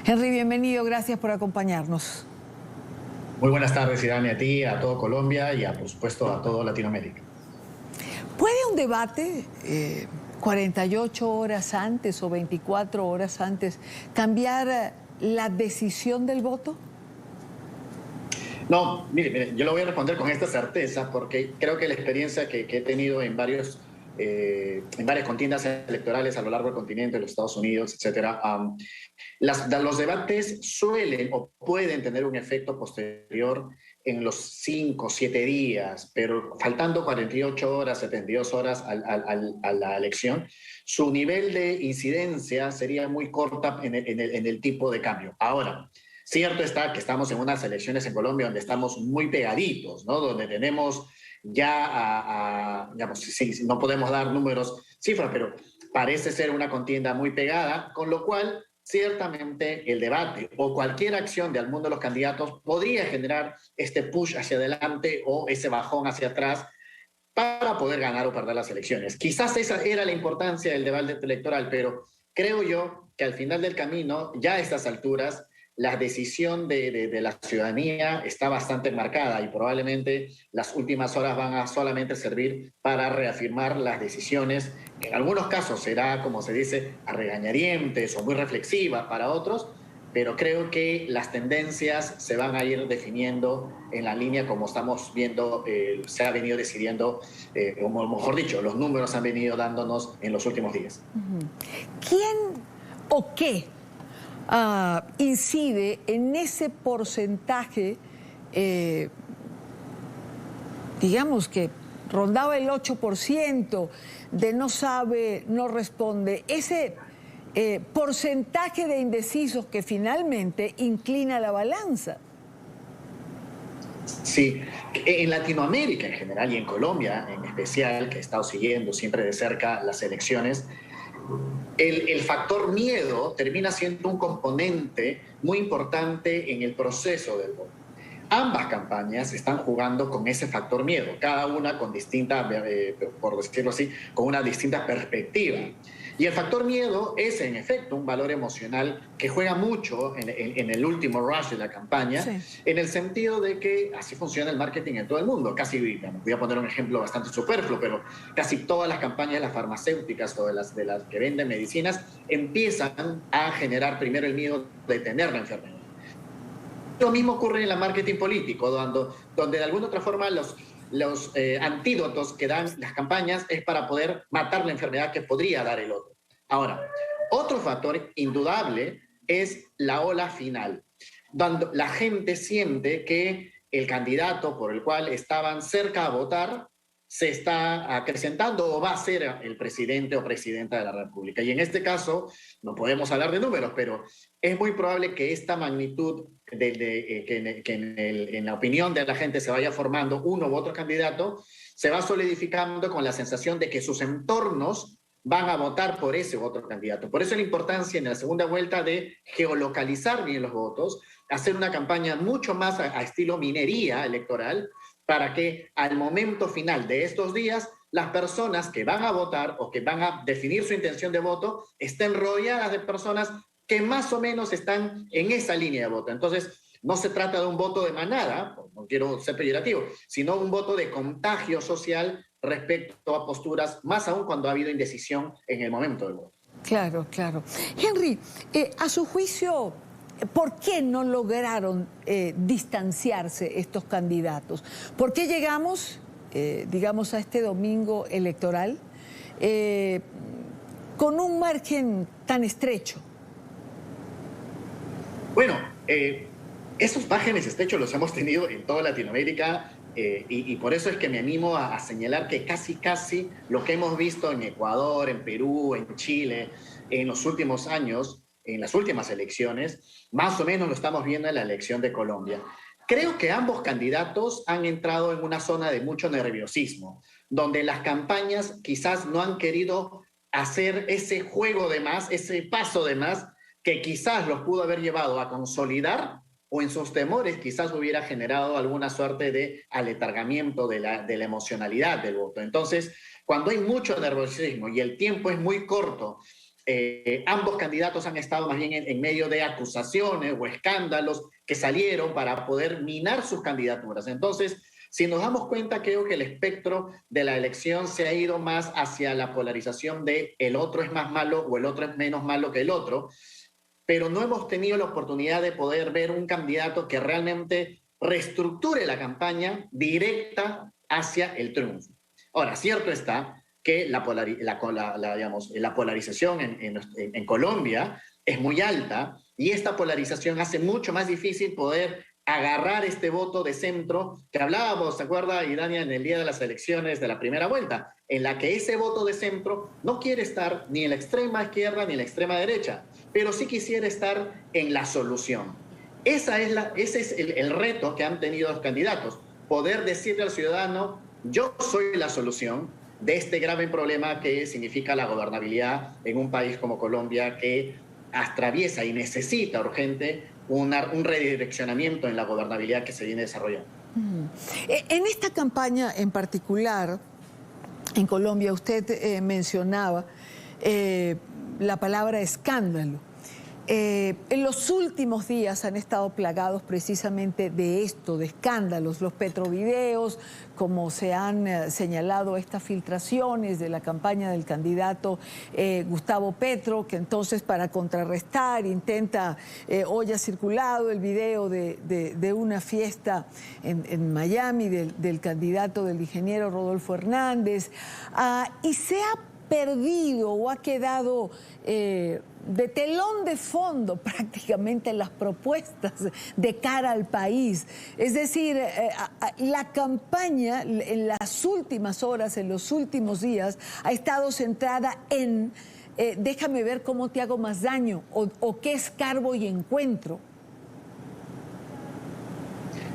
Henry, bienvenido, gracias por acompañarnos. Muy buenas tardes, Irán, a ti, a todo Colombia y, por supuesto, a todo Latinoamérica. ¿Puede un debate 48 horas antes o 24 horas antes cambiar la decisión del voto? No, mire, yo lo voy a responder con esta certeza porque creo que la experiencia que he tenido en varias contiendas electorales a lo largo del continente, de los Estados Unidos, etcétera, los debates suelen o pueden tener un efecto posterior en los 5 o 7 días, pero faltando 48 horas, 72 horas a la elección, su nivel de incidencia sería muy corta en el tipo de cambio. Ahora, cierto está que estamos en unas elecciones en Colombia donde estamos muy pegaditos, ¿no? Donde tenemos ya, digamos, sí, no podemos dar cifras, pero parece ser una contienda muy pegada, con lo cual ciertamente el debate o cualquier acción de alguno de los candidatos podría generar este push hacia adelante o ese bajón hacia atrás para poder ganar o perder las elecciones. Quizás esa era la importancia del debate electoral, pero creo yo que al final del camino, ya a estas alturas, la decisión de la ciudadanía está bastante marcada y probablemente las últimas horas van a solamente servir para reafirmar las decisiones, que en algunos casos será, como se dice, a regañadientes o muy reflexivas para otros, pero creo que las tendencias se van a ir definiendo en la línea como estamos viendo, se ha venido decidiendo, o mejor dicho, los números han venido dándonos en los últimos días. ¿Quién o qué incide en ese porcentaje, digamos que rondaba el 8% de no sabe, no responde, ese porcentaje de indecisos que finalmente inclina la balanza? Sí, en Latinoamérica en general y en Colombia en especial, que he estado siguiendo siempre de cerca las elecciones, el factor miedo termina siendo un componente muy importante en el proceso del voto. Ambas campañas están jugando con ese factor miedo, cada una con distinta, por decirlo así, con una distinta perspectiva. Y el factor miedo es, en efecto, un valor emocional que juega mucho en el último rush de la campaña, sí, en el sentido de que así funciona el marketing en todo el mundo. Casi, voy a poner un ejemplo bastante superfluo, pero casi todas las campañas de las farmacéuticas o de las que venden medicinas empiezan a generar primero el miedo de tener la enfermedad. Lo mismo ocurre en el marketing político, donde de alguna otra forma los antídotos que dan las campañas es para poder matar la enfermedad que podría dar el otro. Ahora, otro factor indudable es la ola final, donde la gente siente que el candidato por el cual estaban cerca a votar se está acrecentando o va a ser el presidente o presidenta de la República. Y en este caso, no podemos hablar de números, pero es muy probable que esta magnitud que en la opinión de la gente se vaya formando uno u otro candidato, se va solidificando con la sensación de que sus entornos van a votar por ese u otro candidato. Por eso la importancia en la segunda vuelta de geolocalizar bien los votos, hacer una campaña mucho más a estilo minería electoral, para que al momento final de estos días las personas que van a votar o que van a definir su intención de voto estén rodeadas de personas que más o menos están en esa línea de voto. Entonces, no se trata de un voto de manada, no quiero ser peyorativo, sino un voto de contagio social respecto a posturas, más aún cuando ha habido indecisión en el momento del voto. Claro, claro. Henry, a su juicio, ¿por qué no lograron distanciarse estos candidatos? ¿Por qué llegamos, digamos, a este domingo electoral con un margen tan estrecho? Bueno, esos márgenes estrechos los hemos tenido en toda Latinoamérica y por eso es que me animo a señalar que casi lo que hemos visto en Ecuador, en Perú, en Chile, en los últimos años, en las últimas elecciones, más o menos lo estamos viendo en la elección de Colombia. Creo que ambos candidatos han entrado en una zona de mucho nerviosismo, donde las campañas quizás no han querido hacer ese juego de más, ese paso de más, que quizás los pudo haber llevado a consolidar o en sus temores quizás hubiera generado alguna suerte de aletargamiento de la emocionalidad del voto. Entonces, cuando hay mucho nerviosismo y el tiempo es muy corto ambos candidatos han estado más bien en medio de acusaciones o escándalos que salieron para poder minar sus candidaturas. Entonces, si nos damos cuenta, creo que el espectro de la elección se ha ido más hacia la polarización de el otro es más malo o el otro es menos malo que el otro, pero no hemos tenido la oportunidad de poder ver un candidato que realmente reestructure la campaña directa hacia el triunfo. Ahora, cierto está que la polarización en Colombia es muy alta y esta polarización hace mucho más difícil poder agarrar este voto de centro que hablábamos, ¿se acuerda, Idania, en el día de las elecciones de la primera vuelta? En la que ese voto de centro no quiere estar ni en la extrema izquierda ni en la extrema derecha, pero sí quisiera estar en la solución. Ese es el reto que han tenido los candidatos, poder decirle al ciudadano, yo soy la solución de este grave problema que significa la gobernabilidad en un país como Colombia que atraviesa y necesita urgente un redireccionamiento en la gobernabilidad que se viene desarrollando. En esta campaña en particular, en Colombia, usted mencionaba la palabra escándalo. En los últimos días han estado plagados precisamente de esto, de escándalos, los petrovideos, como se han señalado estas filtraciones de la campaña del candidato Gustavo Petro, que entonces para contrarrestar intenta, hoy ha circulado el video de una fiesta en Miami del candidato del ingeniero Rodolfo Hernández, y se ha perdido o ha quedado de telón de fondo prácticamente las propuestas de cara al país. Es decir, la campaña en las últimas horas, en los últimos días, ha estado centrada en déjame ver cómo te hago más daño o qué escarbo y encuentro.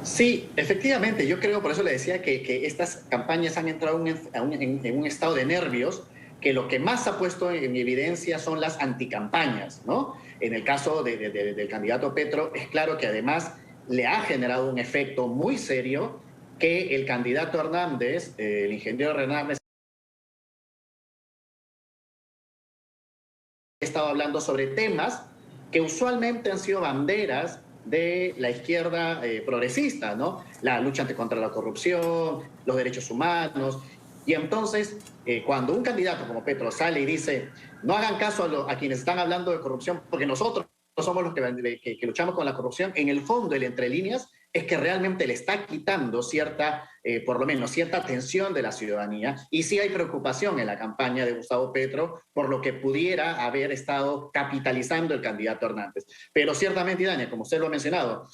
Sí, efectivamente, yo creo, por eso le decía que estas campañas han entrado en un estado de nervios, que lo que más ha puesto en evidencia son las anticampañas, ¿no? En el caso del candidato Petro, es claro que además le ha generado un efecto muy serio que el candidato Hernández, el ingeniero Hernández, ha estado hablando sobre temas que usualmente han sido banderas de la izquierda progresista, ¿no? La lucha contra la corrupción, los derechos humanos. Y entonces, cuando un candidato como Petro sale y dice, no hagan caso a quienes están hablando de corrupción, porque nosotros somos los que luchamos con la corrupción, en el fondo, el entre líneas, es que realmente le está quitando por lo menos cierta atención de la ciudadanía. Y sí hay preocupación en la campaña de Gustavo Petro por lo que pudiera haber estado capitalizando el candidato Hernández. Pero ciertamente, Dania, como usted lo ha mencionado,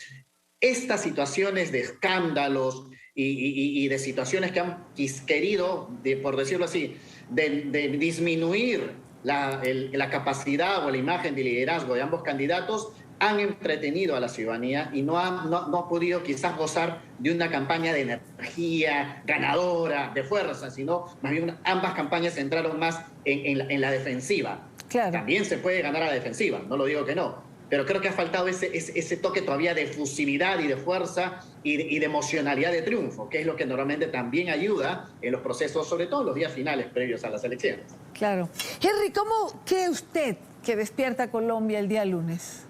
estas situaciones de escándalos y de situaciones que han querido, por decirlo así, de disminuir la capacidad o la imagen de liderazgo de ambos candidatos, han entretenido a la ciudadanía y no ha podido quizás gozar de una campaña de energía ganadora, de fuerza, sino más bien ambas campañas entraron más en la defensiva. Claro. También se puede ganar a la defensiva, no lo digo que no, pero creo que ha faltado ese toque todavía de efusividad y de fuerza y de emocionalidad de triunfo, que es lo que normalmente también ayuda en los procesos, sobre todo en los días finales previos a las elecciones. Claro. Henry, ¿cómo cree usted que despierta Colombia el día lunes?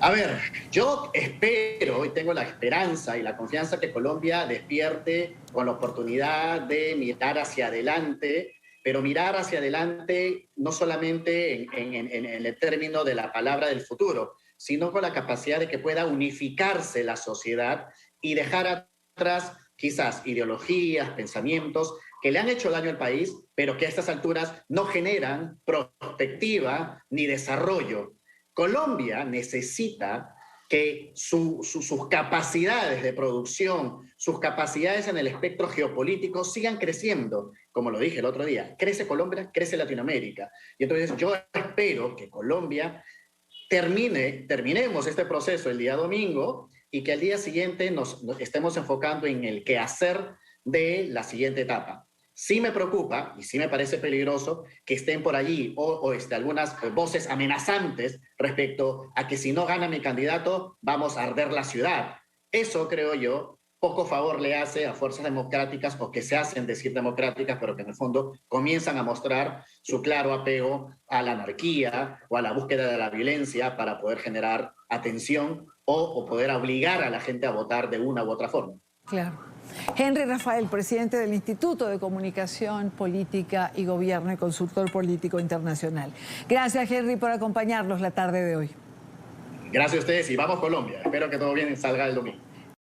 A ver, yo espero y tengo la esperanza y la confianza que Colombia despierte con la oportunidad de mirar hacia adelante, pero mirar hacia adelante no solamente en el término de la palabra del futuro, sino con la capacidad de que pueda unificarse la sociedad y dejar atrás quizás ideologías, pensamientos que le han hecho daño al país, pero que a estas alturas no generan perspectiva ni desarrollo. Colombia necesita que sus capacidades de producción, sus capacidades en el espectro geopolítico sigan creciendo. Como lo dije el otro día, crece Colombia, crece Latinoamérica. Y entonces yo espero que Colombia terminemos este proceso el día domingo y que al día siguiente nos estemos enfocando en el quehacer de la siguiente etapa. Sí me preocupa y sí me parece peligroso que estén por allí algunas voces amenazantes respecto a que si no gana mi candidato vamos a arder la ciudad. Eso, creo yo, poco favor le hace a fuerzas democráticas o que se hacen decir democráticas, pero que en el fondo comienzan a mostrar su claro apego a la anarquía o a la búsqueda de la violencia para poder generar atención o poder obligar a la gente a votar de una u otra forma. Claro. Henry Rafael, presidente del Instituto de Comunicación, Política y Gobierno y consultor político internacional. Gracias, Henry, por acompañarnos la tarde de hoy. Gracias a ustedes y vamos Colombia. Espero que todo bien salga el domingo.